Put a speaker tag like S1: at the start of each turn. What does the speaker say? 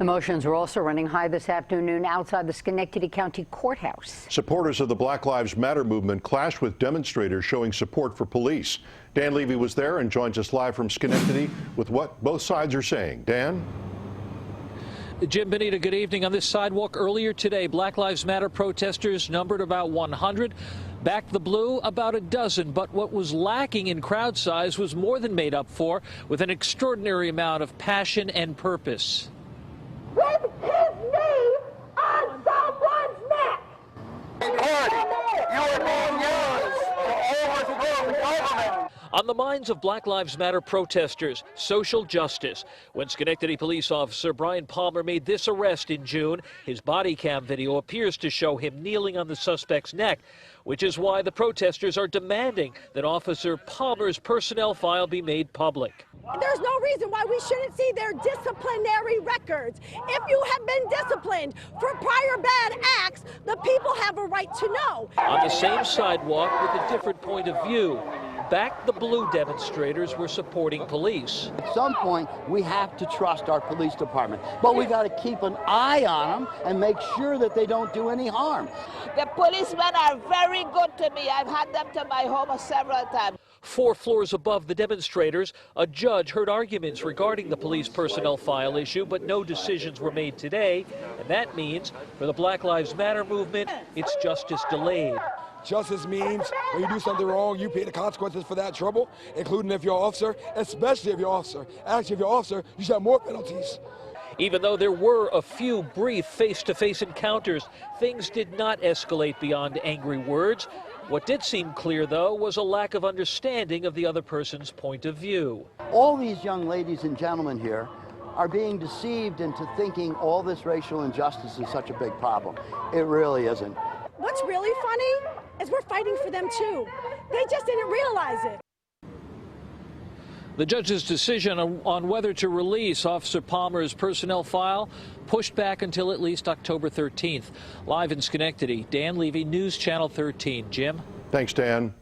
S1: Emotions were also running high this afternoon outside the Schenectady County Courthouse.
S2: Supporters of the Black Lives Matter movement clashed with demonstrators showing support for police. Dan Levy was there and joins us live from Schenectady with what both sides are saying. Dan?
S3: Jim, Benita, good evening. On this sidewalk earlier today, Black Lives Matter protesters numbered about 100. Back the blue, about a dozen. But what was lacking in crowd size was more than made up for with an extraordinary amount of passion and purpose.
S4: With his knee on someone's neck.
S5: You are being used to overthrow the government.
S3: On the minds of Black Lives Matter protesters, social justice. When Schenectady police officer Brian Palmer made this arrest in June, his body cam video appears to show him kneeling on the suspect's neck, which is why the protesters are demanding that Officer Palmer's personnel file be made public.
S4: There's no reason why we shouldn't see their disciplinary records. If you have been disciplined for prior bad acts, the people have a right to know.
S3: On the same sidewalk with a different point of view, Back the Blue demonstrators were supporting police.
S6: At some point, we have to trust our police department, but we got to keep an eye on them and make sure that they don't do any harm.
S7: The policemen are very good to me. I've had them to my home several times.
S3: 4 floors above the demonstrators, a judge heard arguments regarding the police personnel file issue, but no decisions were made today. And that means for the Black Lives Matter movement, it's justice delayed.
S8: Justice means when you do something wrong, you pay the consequences for that trouble, including if you're an officer, especially if you're an officer. Actually, if you're an officer, you should have more penalties.
S3: Even though there were a few brief face-to-face encounters, things did not escalate beyond angry words. What did seem clear, though, was a lack of understanding of the other person's point of view.
S6: All these young ladies and gentlemen here are being deceived into thinking all this racial injustice is such a big problem. It really isn't.
S4: What's really funny is we're fighting for them too. They just didn't realize it.
S3: The judge's decision on whether to release Officer Palmer's personnel file pushed back until at least October 13th. Live in Schenectady, Dan Levy, News Channel 13. Jim?
S2: Thanks, Dan.